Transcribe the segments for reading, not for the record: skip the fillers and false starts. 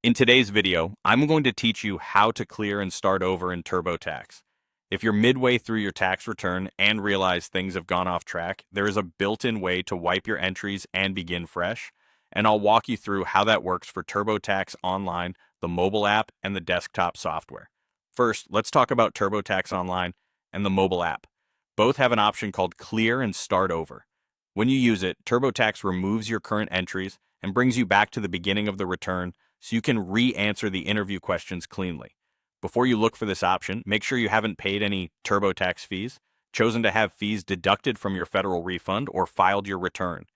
In today's video, I'm going to teach you how to clear and start over in TurboTax. If you're midway through your tax return and realize things have gone off track, there is a built-in way to wipe your entries and begin fresh, and I'll walk you through how that works for TurboTax Online, the mobile app, and the desktop software. First, let's talk about TurboTax Online and the mobile app. Both have an option called Clear and Start Over. When you use it, TurboTax removes your current entries and brings you back to the beginning of the return so you can re-answer the interview questions cleanly. Before you look for this option, make sure you haven't paid any TurboTax fees, chosen to have fees deducted from your federal refund, or filed your return.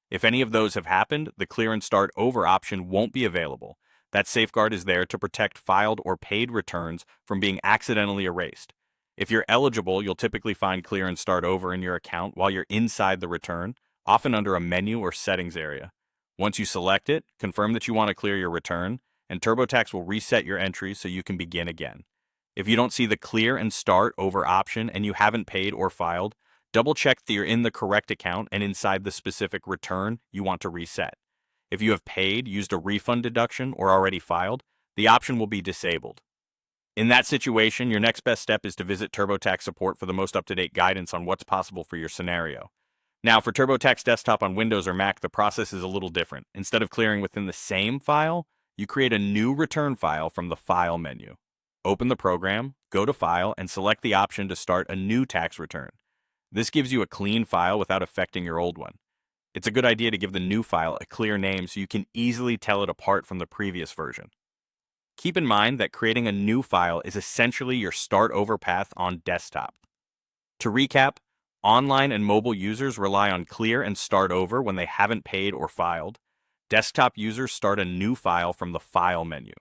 If any of those have happened, the Clear and Start Over option won't be available. That safeguard is there to protect filed or paid returns from being accidentally erased. If you're eligible, you'll typically find Clear and Start Over in your account while you're inside the return, often under a menu or settings area. Once you select it, confirm that you want to clear your return, and TurboTax will reset your entries so you can begin again. If you don't see the Clear and Start Over option and you haven't paid or filed, double-check that you're in the correct account and inside the specific return you want to reset. If you have paid, used a refund deduction, or already filed, the option will be disabled. In that situation, your next best step is to visit TurboTax support for the most up-to-date guidance on what's possible for your scenario. Now, for TurboTax Desktop on Windows or Mac, the process is a little different. Instead of clearing within the same file, you create a new return file from the File menu. Open the program, go to File, and select the option to start a new tax return. This gives you a clean file without affecting your old one. It's a good idea to give the new file a clear name so you can easily tell it apart from the previous version. Keep in mind that creating a new file is essentially your start over path on desktop. To recap, online and mobile users rely on Clear and Start Over when they haven't paid or filed. Desktop users start a new file from the File menu.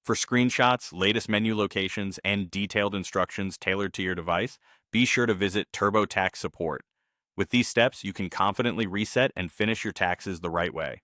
For screenshots, latest menu locations, and detailed instructions tailored to your device, be sure to visit TurboTax support. With these steps, you can confidently reset and finish your taxes the right way.